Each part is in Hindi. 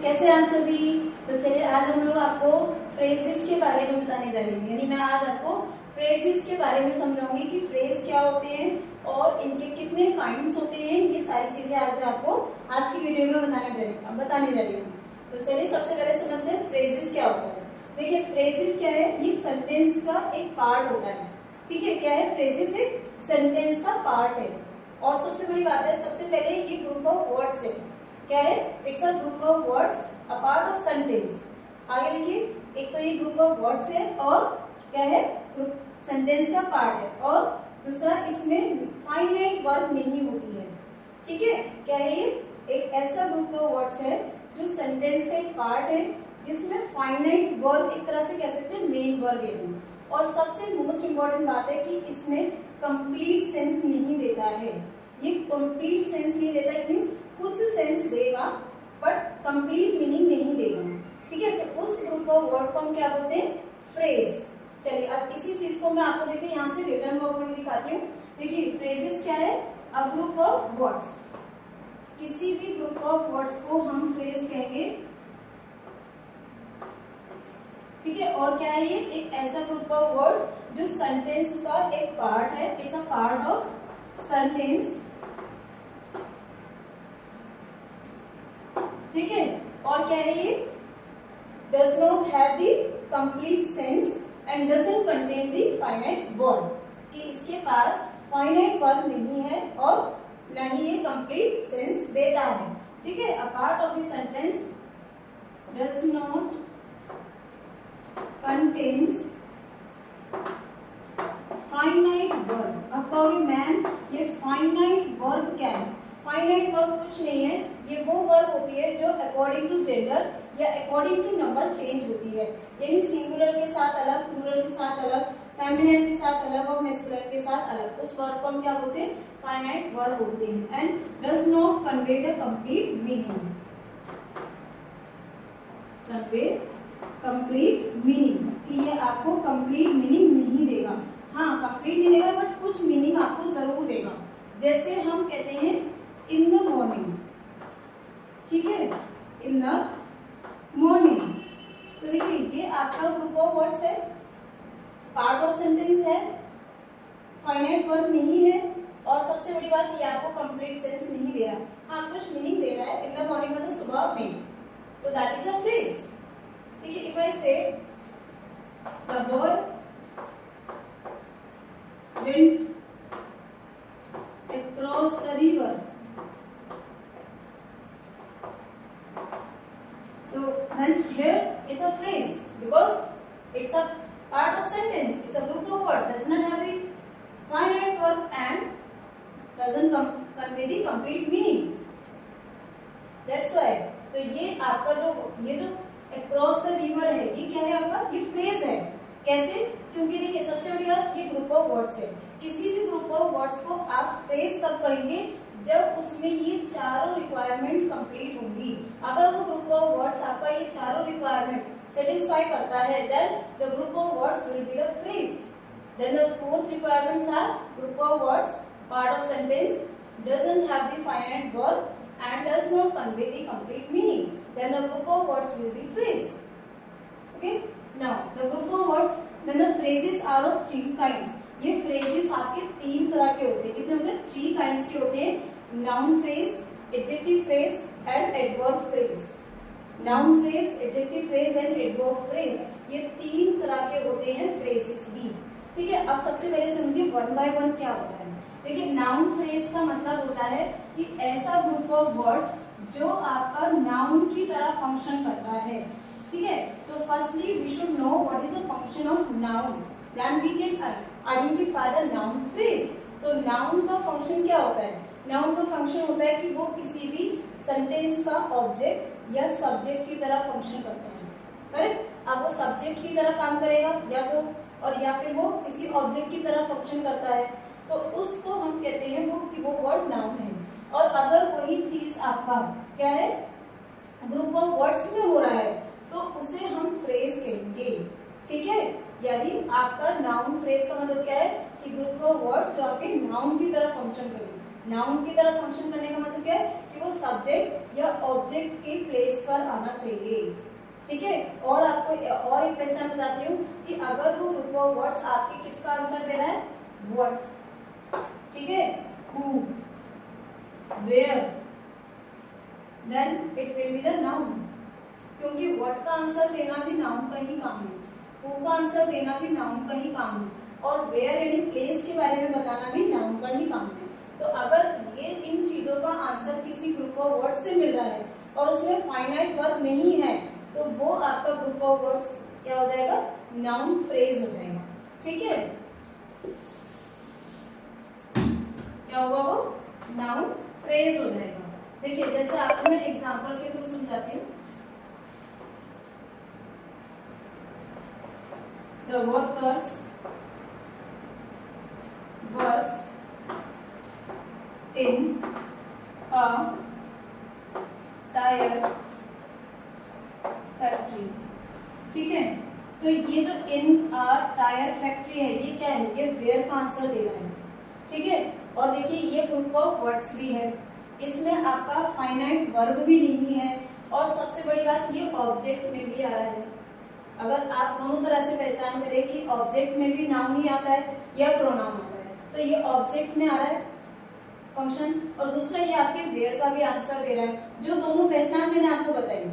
कैसे हैं आप सभी। तो चलिए आज हम लोग आपको फ्रेजेस के बारे में बताने जा रहे हैं, यानी मैं आज आपको फ्रेजेस के बारे में समझाऊंगी कि फ्रेज क्या होते हैं और इनके कितने काइंड्स होते हैं। ये सारी चीजें आज मैं आपको आज की वीडियो में बताने जा रही हूँ। तो चलिए सबसे पहले समझते हैं फ्रेजेस क्या होता है। देखिए फ्रेजेस क्या है, ये सेंटेंस का एक पार्ट होता है। ठीक है, क्या है फ्रेजेस, एक सेंटेंस का पार्ट है। और सबसे बड़ी बात है, सबसे पहले ये ग्रुप ऑफ वर्ड्स है। क्या है, it's a group of words a part of sentence. आगे देखिए, एक तो ये ग्रुप ऑफ वर्ड्स है और क्या है, ग्रुप सेंटेंस का पार्ट है। और दूसरा, इसमें फाइनाइट वर्ब नहीं होती है। ठीक है, क्या है, ये एक ऐसा ग्रुप ऑफ वर्ड्स है जो सेंटेंस का एक पार्ट है, जिसमें फाइनाइट वर्ब एक तरह से कह सकते हैं मेन वर्ब है। और सबसे मोस्ट इंपॉर्टेंट बात है कि इसमें कंप्लीट सेंस नहीं देता है। ये कंप्लीट सेंस नहीं देता, इट मींस कुछ सेंस देगा बट कंप्लीट मीनिंग नहीं देगा। ठीक है, तो उस ग्रुप ऑफ वर्ड को हम क्या बोलते हैं, फ्रेज। चलिए अब इसी चीज को मैं आपको देखिए यहाँ से रिटर्न वर्क में भी दिखाती हूँ। देखिए फ्रेजेस क्या है, अ ग्रुप ऑफ वर्ड्स। किसी भी ग्रुप ऑफ वर्ड्स को हम फ्रेज कहेंगे। ठीक है, और क्या है, ये एक ऐसा ग्रुप ऑफ वर्ड्स जो सेंटेंस का एक पार्ट है। It's a part of sentence. ठीक है, और क्या है, ये does not have the complete sense and doesn't contain the finite verb, कि इसके पास फाइनाइट वर्ब नहीं है और न ही ये कंप्लीट सेंस देता है। ठीक है, a part of the sentence does not contains finite verb. अब कहोगे मैम ये फाइनाइट वर्ब क्या है। फाइनाइट वर्ब कुछ नहीं है, ये वो वर्ब होती है जो अकॉर्डिंग टू जेंडर या अकॉर्डिंग टू नंबर चेंज होती है। यानी सिंगुलर के साथ अलग, प्लूरल के साथ अलग, फेमिनिन के साथ अलग और मैस्कुलिन के साथ अलग, उस वर्ब को हम क्या बोलते हैं, फाइनाइट वर्ब बोलते हैं। And does not convey the complete meaning. Convey complete meaning, कि ये आपको कंप्लीट मीनिंग नहीं देगा। हाँ, कंप्लीट नहीं देगा बट कुछ मीनिंग आपको जरूर देगा। जैसे हम कहते हैं इन द मॉर्निंग। ठीक है, इन द मॉर्निंग, तो देखिए ये आपका ग्रुप ऑफ वर्ड्स है, पार्ट ऑफ सेंटेंस है, फाइनाइट वर्ब नहीं है, और सबसे बड़ी बात ये आपको कंप्लीट सेंस नहीं दे रहा। हाँ, कुछ मीनिंग दे रहा है। इन द मॉर्निंग मतलब सुबह में, तो दैट इज अ फ्रेज। ठीक है, इफ आई से the boy went across the river, so then here it's a phrase because it's a part of sentence, it's a group of word, does not have the finite verb and doesn't convey the complete meaning, that's why। तो ये आपका जो across the river है, ये क्या है आपका, ये phrase है। कैसे, क्योंकि देखिए सबसे बड़ी बात ये ग्रुप ऑफ वर्ड्स है। किसी भी ग्रुप ऑफ वर्ड्स को आप फ्रेज तब कहेंगे जब उसमें ये चारों रिक्वायरमेंट्स कंप्लीट होंगी। अगर वो ग्रुप ऑफ वर्ड्स आपका ये चारों रिक्वायरमेंट सेटिस्फाई करता है, then the group of words will be the phrase. Then the fourth requirements are group of words part of sentence, doesn't have the finite verb and does not convey the complete meaning, then the group of words will be phrase. Okay, now the group of words, then the phrases are of three kinds. ये phrases आपके तीन तरह के होते हैं। कितने होते हैं, थ्री kinds के होते हैं, noun phrase, adjective phrase and adverb phrase। noun phrase, adjective phrase and adverb phrase, ये तीन तरह के होते हैं phrases भी। ठीक है, अब सबसे पहले समझिए वन बाय वन क्या होता है। देखिए नाउन फ्रेज का मतलब होता है कि ऐसा ग्रुप ऑफ वर्ड्स जो आपका नाउन की तरह फंक्शन करता है। ठीक है, तो firstly we should know what is the function of noun, then we can identify the noun phrase. तो नाउन का फंक्शन क्या होता है, नाउन का फंक्शन होता है कि वो किसी भी सेंटेंस का ऑब्जेक्ट या सब्जेक्ट की तरह फंक्शन करता है। करेक्ट, अब वो सब्जेक्ट की तरह काम करेगा या फिर वो किसी ऑब्जेक्ट की तरह फंक्शन करता है, तो उसको हम कहते हैं वो वर्ड नाउन है। और अगर वही चीज आपका क्या है, ग्रुप ऑफ वर्ड्स में हो रहा है, तो उसे हम फ्रेज कहेंगे। ठीक है, यानी आपका नाउन फ्रेज का मतलब क्या है कि ग्रुप ऑफ वर्ड्स जो आपके नाउन की तरह फंक्शन करें। नाउन की तरह फंक्शन करने का मतलब क्या है कि वो सब्जेक्ट या ऑब्जेक्ट के प्लेस पर आना चाहिए। ठीक है, और आपको और एक पहचान बताती हूँ कि अगर वो ग्रुप ऑफ वर्ड्स आपके किसका आंसर दे रहा है, व्हाट, ठीक है, who, where, then it will be the noun, क्योंकि व्हाट का आंसर देना भी नाउन का ही काम है, हु का आंसर देना भी नाउन का ही काम है, और वेयर यानी प्लेस के बारे में बताना भी नाउन का ही काम है। तो अगर ये इन चीजों का आंसर किसी ग्रुप ऑफ वर्ड से मिल रहा है और उसमें फाइनाइट वर्ब नहीं है, तो वो आपका ग्रुप ऑफ वर्ड्स क्या हो जाएगा, नाउन फ्रेज हो जाएगा। ठीक है, क्या होगा वो, नाउन फ्रेज हो जाएगा। देखिए जैसे आपको मैं एग्जांपल के थ्रू समझाती हूँ। The workers works in a tire factory. ठीक है, तो ये जो इन अ टायर फैक्ट्री है, ये क्या है, ये वेयर का आंसर दे रहा है। ठीक है, और देखिए ये ग्रुप ऑफ वर्ड्स भी है, इसमें आपका फाइनाइट वर्ब भी नहीं है, और सबसे बड़ी बात ये ऑब्जेक्ट में भी आ रहा है। अगर आप दोनों तरह से पहचान करें कि ऑब्जेक्ट में भी नाउन ही आता है या प्रोनाउन आता है, तो ये ऑब्जेक्ट में आ रहा है फंक्शन, और दूसरा ये आपके वेयर का भी आंसर दे रहा है। जो दोनों पहचान मैंने आपको बताई,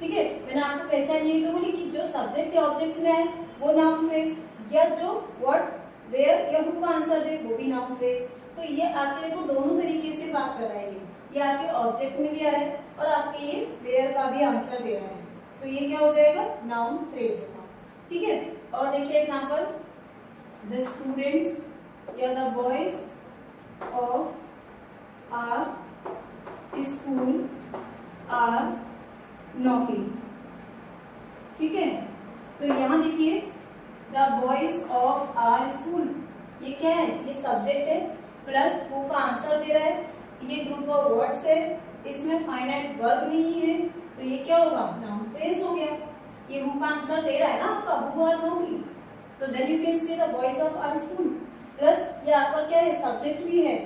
ठीक है, मैंने आपको पहचान यही तो बोली कि जो सब्जेक्ट या ऑब्जेक्ट में है वो नाउन फ्रेज, या जो वर्ड वेयर या हु का आंसर दे वो भी नाउन फ्रेज। तो ये आपके देखो दोनों तरीके से बात कर रहा है, ये आपके ऑब्जेक्ट में भी आ रहा है और आपके ये वेयर का भी आंसर दे रहा है, तो ये क्या हो जाएगा, नाउन फ्रेज होगा। ठीक है, और देखिए एग्जांपल, द स्टूडेंट्स या the boys of our school are naughty. ठीक है, तो यहां देखिए the boys of our school, ये क्या है, ये सब्जेक्ट है प्लस हु का आंसर दे रहा है, ये ग्रुप ऑफ वर्ड्स है, इसमें फाइनाइट वर्ब नहीं है, तो ये क्या होगा, नाउन फ्रेज हो गया। ये हु का आंसर दे रहा है ना आपका, हु आर नॉटी, तो then you can say the boys of our school, plus ये आपका क्या है, सब्जेक्ट भी है,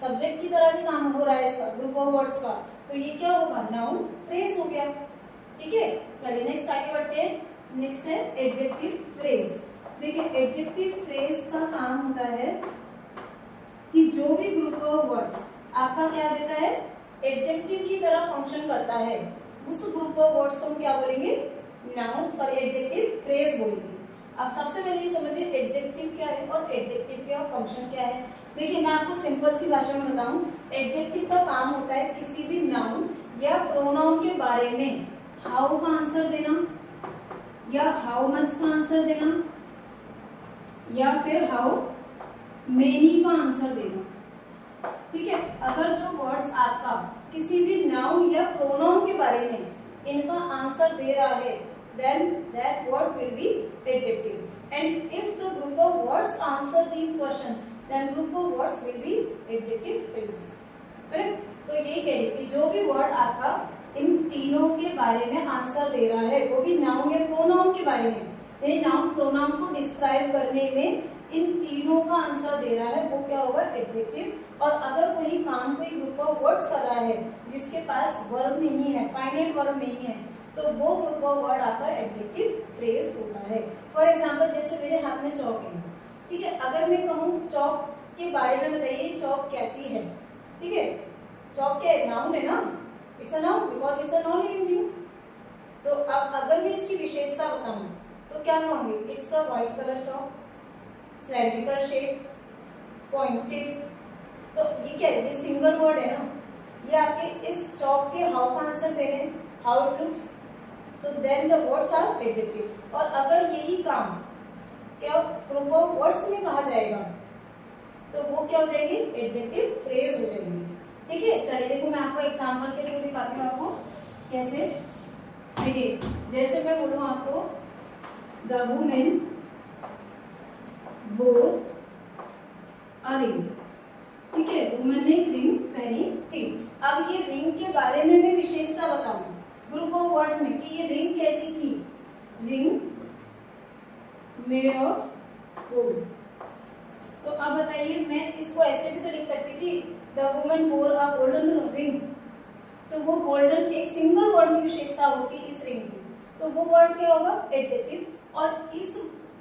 सब्जेक्ट की तरह भी काम हो रहा है इसका ग्रुप ऑफ वर्ड्स का, तो ये क्या होगा, नाउन फ्रेज हो गया। ठीक है, चलिए नेक्स्ट आगे बढ़ते हैं। नेक्स्ट है एडजेक्टिव फ्रेज। देखिए एडजेक्टिव फ्रेज का काम होता है कि जो भी ग्रुप ऑफ वर्ड्स आपका क्या देता है, एडजेक्टिव की तरह फंक्शन करता है, उस ग्रुप ऑफ वर्ड्स को हम क्या बोलेंगे, नाउन सॉरी एडजेक्टिव फ्रेज बोलेंगे। अब सबसे पहले ये समझिए एडजेक्टिव क्या है और एडजेक्टिव का फंक्शन क्या है। देखिए मैं आपको सिंपल सी भाषा में बताऊं, एडजेक्टिव का काम होता है किसी भी नाउन या प्रोनाउन के बारे में हाउ का आंसर देना, या हाउ मच का आंसर देना, या फिर हाउ मेनी का आंसर देना। ठीक है, अगर जो वर्ड्स आपका किसी भी नाउन या प्रोनाउन के बारे में इनका आंसर दे रहा है, then that word will be adjective, and if the group of words answer these questions, then group of words will be adjective phrase. Correct? तो ये कह रही कि जो भी वर्ड आपका इन तीनों के बारे में आंसर दे रहा है, वो भी नाउन या प्रोनाउन के बारे में, यानी नाउन प्रोनाउन को डिस्क्राइब करने में इन तीनों का आंसर दे रहा है, वो क्या होगा, एडजेक्टिव। और अगर कोई काम कोई ग्रुप ऑफ वर्ड्स कर रहा है जिसके पास वर्ब नहीं है, फाइनाइट वर्ब नहीं है, तो वो ग्रुप ऑफ वर्ड आपका एडजेक्टिव फ्रेज होता है। फॉर एग्जांपल जैसे मेरे हाथ में चौक है, ठीक है, अगर मैं कहूँ चौक के बारे में बताइए चौक कैसी है, ठीक है, चौक क्या है, नाउन है ना, it's a noun because it's a non living thing. तो अब अगर मैं इसकी विशेषता बताऊं तो क्या कहूंगी, it's a white colour Chowk, cylindrical shape, pointed. तो ये क्या है, ये सिंगल वर्ड है ना, ये आपके इस चौक के हाउ का आंसर दे रहे हैं, हाउ इट लुक्स, तो then the words are adjective. और अगर यही काम क्या ग्रुप ऑफ वर्ड्स में कहा जाएगा तो वो क्या हो जाएगी, एडजेक्टिव फ्रेज हो जाएगी। ठीक है, चलिए देखो मैं आपको एग्जांपल के थ्रू दिखाती हूँ आपको कैसे। देखिए जैसे मैं बोलूँ आपको, द वुमेन वोर अ रिंग, ठीक है, वुमेन ने एक रिंग पहनी थी। अब ये रिंग के बारे में मैं विशेषता बताऊं ग्रुप ऑफ वर्ड्स में कि ये रिंग कैसी थी, रिंग मेड ऑफ गोल्ड। तो अब बताइए, मैं इसको ऐसे भी तो लिख सकती थी, द वुमन वोर अ गोल्डन रिंग। तो वो गोल्डन एक सिंगल वर्ड में विशेषता होती है इस रिंग की, तो वो वर्ड क्या होगा? एडजेक्टिव। और इस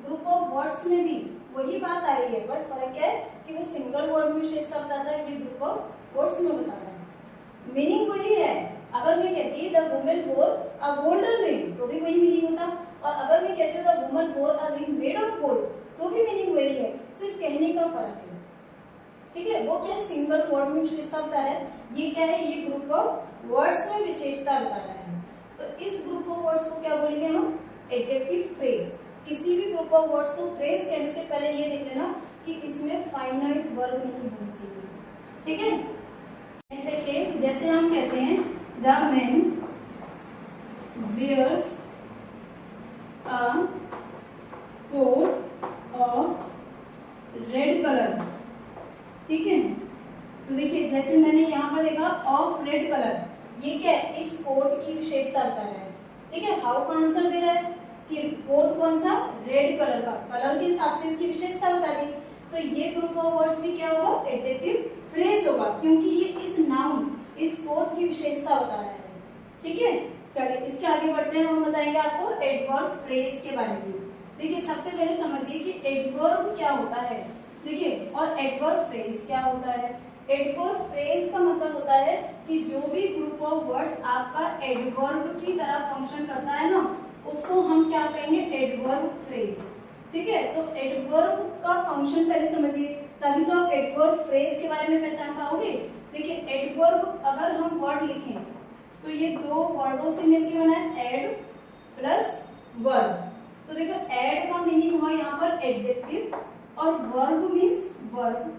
ग्रुप ऑफ वर्ड्स में भी वही बात आ रही है, बट फर्क क्या है कि वो सिंगल वर्ड में विशेषता बताता है, ये ग्रुप ऑफ वर्ड्स में बता रहा है। मीनिंग वही है। अगर मैं कहती द वुमन वोर अ गोल्डन रिंग तो भी वही मीनिंग होता, और अगर मैं कहती हूँ द वुमन वोर a ring made of gold तो भी मीनिंग वही है, सिर्फ कहने का फर्क है। ठीक है, वो क्या सिंगल वर्ड में विशेषता बता रहा है, ये क्या है? ये ग्रुप ऑफ वर्ड्स में विशेषता बता रहा है। तो इस ग्रुप ऑफ वर्ड्स को क्या बोलेंगे हम? Adjective phrase. किसी भी ग्रुप ऑफ वर्ड्स को फ्रेज कहने से पहले ये देख लेना कि इसमें फाइनाइट वर्ब नहीं होनी चाहिए। ठीक है, ऐसे कि जैसे हम कहते हैं the man wears a coat of red color। ठीक है, तो देखिए जैसे मैंने यहाँ पर देखा ऑफ रेड कलर, ये क्या है? इस कोट की विशेषता बता रहा है। ठीक है, हाउ का आंसर दे रहा है कि कोट कौन सा? रेड कलर का, कलर के हिसाब से इसकी विशेषता बता दी। तो ये ग्रुप ऑफ वर्ड्स भी क्या होगा? एडजेक्टिव फ्रेज होगा, क्योंकि ये इस नाउन, इस कोट की विशेषता बता रहा है। ठीक है, चलिए इसके आगे बढ़ते हैं, हम बताएंगे आपको एडवर्ब फ्रेज के बारे में। देखिए सबसे पहले समझिए कि एडवर्ब क्या होता है। देखिए, और एडवर्ब फ्रेज क्या होता है? एडवर्ब फ्रेज का मतलब होता है कि जो भी ग्रुप ऑफ वर्ड्स आपका एडवर्ब की तरह फंक्शन करता है ना, उसको हम क्या कहेंगे? Adverb phrase. ठीक है, तो एडवर्ब का फंक्शन पहले समझिए, तभी तो आप एडवर्ब फ्रेज के बारे में पहचान पाओगे। देखिए एडवर्ब अगर हम वर्ड लिखें तो ये दो वर्डों से मिलकर बना है, एड प्लस वर्ब। तो देखो एड का मीनिंग हुआ यहाँ पर एडजेक्टिव और वर्ब मीन्स वर्ब।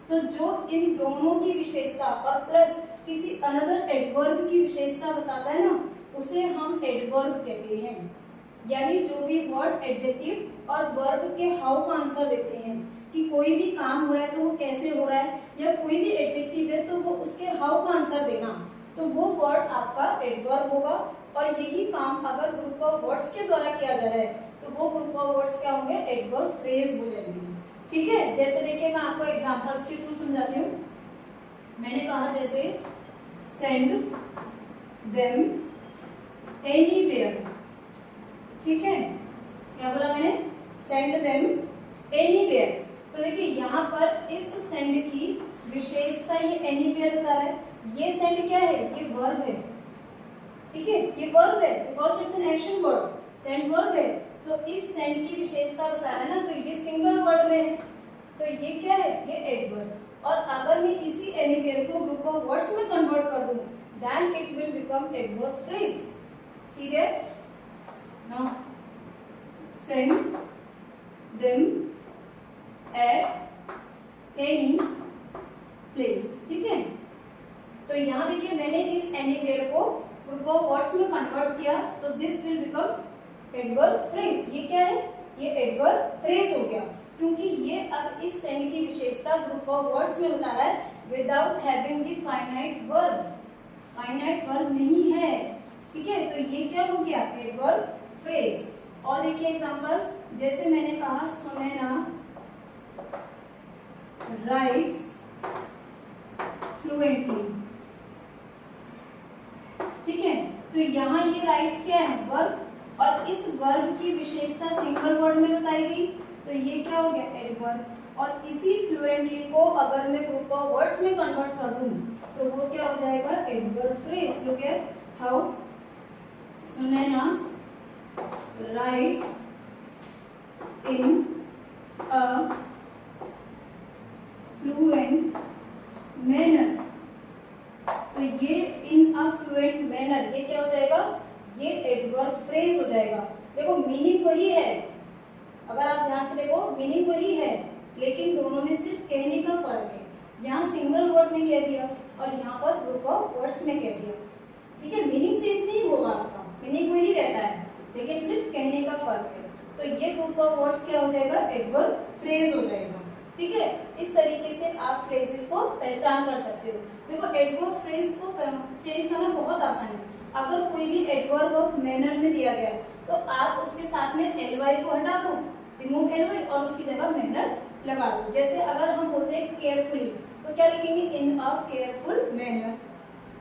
तो जो इन दोनों की विशेषता और प्लस किसी अनदर एडवर्ब की विशेषता बताता है ना, उसे हम एडवर्ब कहते हैं। यानी जो भी वर्ड एडजेक्टिव और वर्ब के हाउ का आंसर देते हैं कि कोई भी काम हो रहा है तो वो कैसे हो रहा है, या कोई भी एडजेक्टिव है तो वो उसके हाउ का आंसर देना, तो वो वर्ड आपका एडवर्ब होगा। और यही काम अगर ग्रुप ऑफ वर्ड्स के द्वारा किया जा रहा है तो वो ग्रुप ऑफ वर्ड्स क्या होंगे? एडवर्ब फ्रेज हो जाएंगे। ठीक है, जैसे देखिए मैं आपको एग्जांपल्स के थ्रू समझाती हूँ। मैंने कहा जैसे सेंड देम एनीवेयर। ठीक है, क्या बोला मैंने? Send them anywhere. तो देखिए यहाँ पर इस सेंड की विशेषता ये एनीवेयर बता रहा है। ये सेंड क्या है? ये वर्ब है। ठीक है, ये वर्ब है because it's an action verb, send verb है। तो इस सेंड की विशेषता बता रहा है ना, तो ये सिंगल वर्ड में है, तो ये क्या है? ये एडवर्ब। और अगर मैं इसी एनीवेयर को ग्रुप ऑफ वर्ड्स में कन्वर्ट कर दूं, then it will become adverb phrase. See that now send them at any place. ठीक है, तो यहाँ देखिए मैंने इस एनीवेयर को ग्रुप ऑफ वर्ड्स में कन्वर्ट किया, तो this will become adverb phrase. ये क्या है? ये एडवर्ब फ्रेज हो गया, क्योंकि ये अब इस सेंड की विशेषता ग्रुप ऑफ वर्ड्स में बता रहा है without having the finite verb. Finite verb नहीं है। ठीक है, तो ये क्या हो गया? Adverb phrase. और देखिए एग्जांपल, जैसे मैंने कहा सुनैना राइट्स फ्लुएंटली। ठीक है, तो यहाँ ये राइट्स क्या है? वर्ब, और इस वर्ब की विशेषता सिंगल वर्ड में बताई गई, तो ये क्या हो गया? एडवर्ब। और इसी फ्लुएंटली को अगर मैं ग्रुप ऑफ वर्ड्स में कन्वर्ट कर दूं तो वो क्या हो जाएगा? Adverb phrase. Look at how Sunaina rights in a fluent manner. तो ये इन अ फ्लुएंट मैनर, ये क्या हो जाएगा? ये एडवर्ब फ्रेज हो जाएगा। देखो मीनिंग वही है, अगर आप ध्यान से देखो मीनिंग वही है, लेकिन दोनों में सिर्फ कहने का फर्क है। यहाँ सिंगल वर्ड में कह दिया और यहाँ पर ग्रुप ऑफ वर्ड्स में कह दिया। ठीक है, मीनिंग चेंज नहीं होगा आपका, मीनिंग वही रहता है, लेकिन सिर्फ कहने का फर्क है। तो ये ग्रुप ऑफ वर्ड्स क्या हो जाएगा? एडवर्ब फ्रेज हो जाएगा। ठीक है, इस तरीके से आप फ्रेजेस को पहचान कर सकते हो। देखो एडवर्ब फ्रेज को चेंज करना बहुत आसान है। अगर कोई भी एडवर्ब ऑफ मैनर में दिया गया है तो आप उसके साथ में एलवाई को हटा दो, रिमूव एलवाई, और उसकी जगह मैनर लगा दो। जैसे अगर हम बोलते हैं केयरफुली तो क्या लिखेंगे, इन अ केयरफुल मैनर,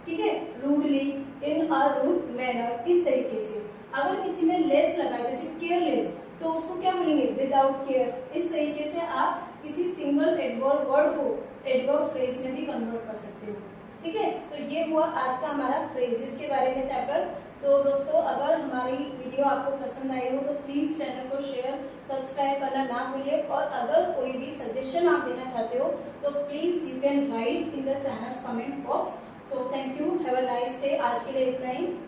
ठीक है। Rudely, in a rude manner, इस तरीके से। अगर किसी में लेस लगा है जैसे केयरलेस तो उसको क्या बोलेंगे, विदाउट केयर। इस तरीके से आप किसी सिंगल एडवर्ब वर्ड को एडवर्ब फ्रेज में भी कन्वर्ट कर सकते हो, ठीक है। तो ये हुआ आज का हमारा फ्रेजेस के बारे में चैप्टर। तो दोस्तों अगर हमारी वीडियो आपको पसंद आई हो तो प्लीज चैनल को शेयर सब्सक्राइब करना ना भूलिए, और अगर कोई भी सजेशन आप देना चाहते हो तो please you can write in the channel comment box. So thank you, have a nice day. आज के लिए इतना ही।